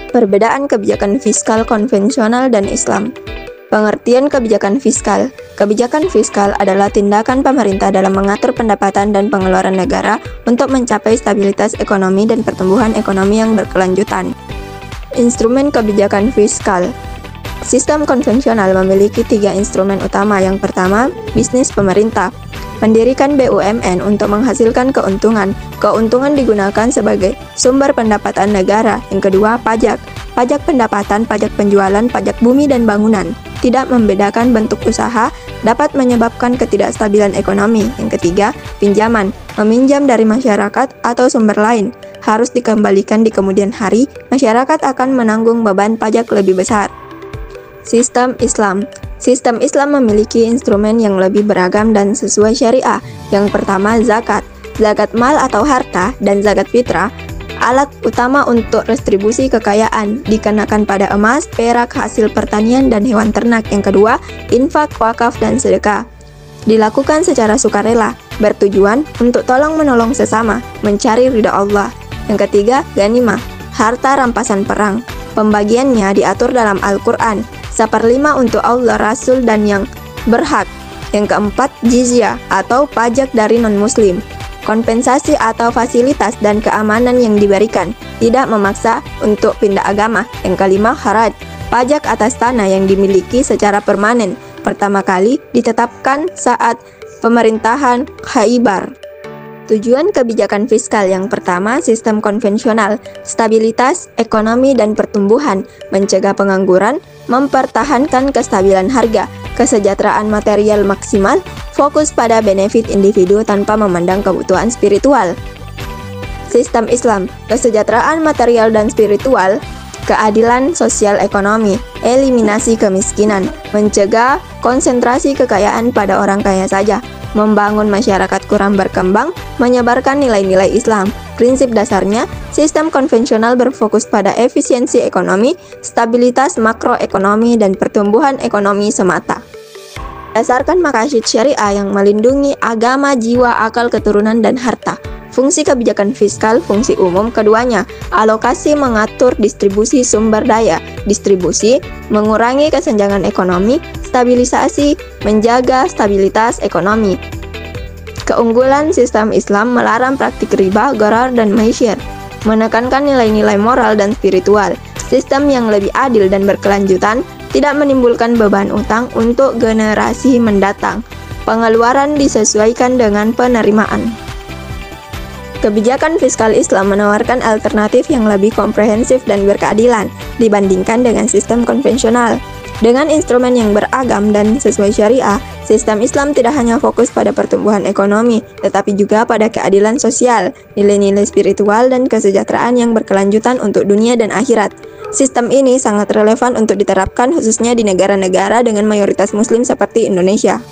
Perbedaan kebijakan fiskal konvensional dan Islam. Pengertian kebijakan fiskal. Kebijakan fiskal adalah tindakan pemerintah dalam mengatur pendapatan dan pengeluaran negara untuk mencapai stabilitas ekonomi dan pertumbuhan ekonomi yang berkelanjutan. Instrumen kebijakan fiskal. Sistem konvensional memiliki 3 instrumen utama. Yang pertama, bisnis pemerintah. Mendirikan BUMN untuk menghasilkan keuntungan. Keuntungan digunakan sebagai sumber pendapatan negara. Yang kedua, pajak. Pajak pendapatan, pajak penjualan, pajak bumi dan bangunan. Tidak membedakan bentuk usaha, dapat menyebabkan ketidakstabilan ekonomi. Yang ketiga, pinjaman. Meminjam dari masyarakat atau sumber lain. Harus dikembalikan di kemudian hari, masyarakat akan menanggung beban pajak lebih besar. Sistem Islam. Sistem Islam memiliki instrumen yang lebih beragam dan sesuai syariah. Yang pertama, zakat. Zakat mal atau harta dan zakat fitrah, alat utama untuk restribusi kekayaan, dikenakan pada emas, perak, hasil pertanian, dan hewan ternak. Yang kedua, infak, wakaf, dan sedekah. Dilakukan secara sukarela, bertujuan untuk tolong-menolong sesama, mencari ridha Allah. Yang ketiga, ghanimah, harta rampasan perang. Pembagiannya diatur dalam Al-Quran, 1/5 untuk Allah, Rasul, dan yang berhak. Yang keempat, jizyah atau pajak dari non-muslim. Kompensasi atau fasilitas dan keamanan yang diberikan, tidak memaksa untuk pindah agama. Yang kelima, kharaj, pajak atas tanah yang dimiliki secara permanen, pertama kali ditetapkan saat pemerintahan Khaybar. Tujuan kebijakan fiskal yang pertama, sistem konvensional, stabilitas ekonomi dan pertumbuhan, mencegah pengangguran, mempertahankan kestabilan harga, kesejahteraan material maksimal, fokus pada benefit individu tanpa memandang kebutuhan spiritual. Sistem Islam, kesejahteraan material dan spiritual, keadilan sosial ekonomi, eliminasi kemiskinan, mencegah konsentrasi kekayaan pada orang kaya saja, membangun masyarakat kurang berkembang, menyebarkan nilai-nilai Islam. Prinsip dasarnya, sistem konvensional berfokus pada efisiensi ekonomi, stabilitas makroekonomi, dan pertumbuhan ekonomi semata. Berdasarkan maqasid syariah yang melindungi agama, jiwa, akal, keturunan, dan harta. Fungsi kebijakan fiskal, fungsi umum keduanya, alokasi mengatur distribusi sumber daya, distribusi, mengurangi kesenjangan ekonomi, stabilisasi, menjaga stabilitas ekonomi. Keunggulan sistem Islam melarang praktik riba, gharar, dan maisir, menekankan nilai-nilai moral dan spiritual, sistem yang lebih adil dan berkelanjutan, tidak menimbulkan beban utang untuk generasi mendatang, pengeluaran disesuaikan dengan penerimaan. Kebijakan fiskal Islam menawarkan alternatif yang lebih komprehensif dan berkeadilan dibandingkan dengan sistem konvensional. Dengan instrumen yang beragam dan sesuai syariah, sistem Islam tidak hanya fokus pada pertumbuhan ekonomi, tetapi juga pada keadilan sosial, nilai-nilai spiritual, dan kesejahteraan yang berkelanjutan untuk dunia dan akhirat. Sistem ini sangat relevan untuk diterapkan khususnya di negara-negara dengan mayoritas muslim seperti Indonesia.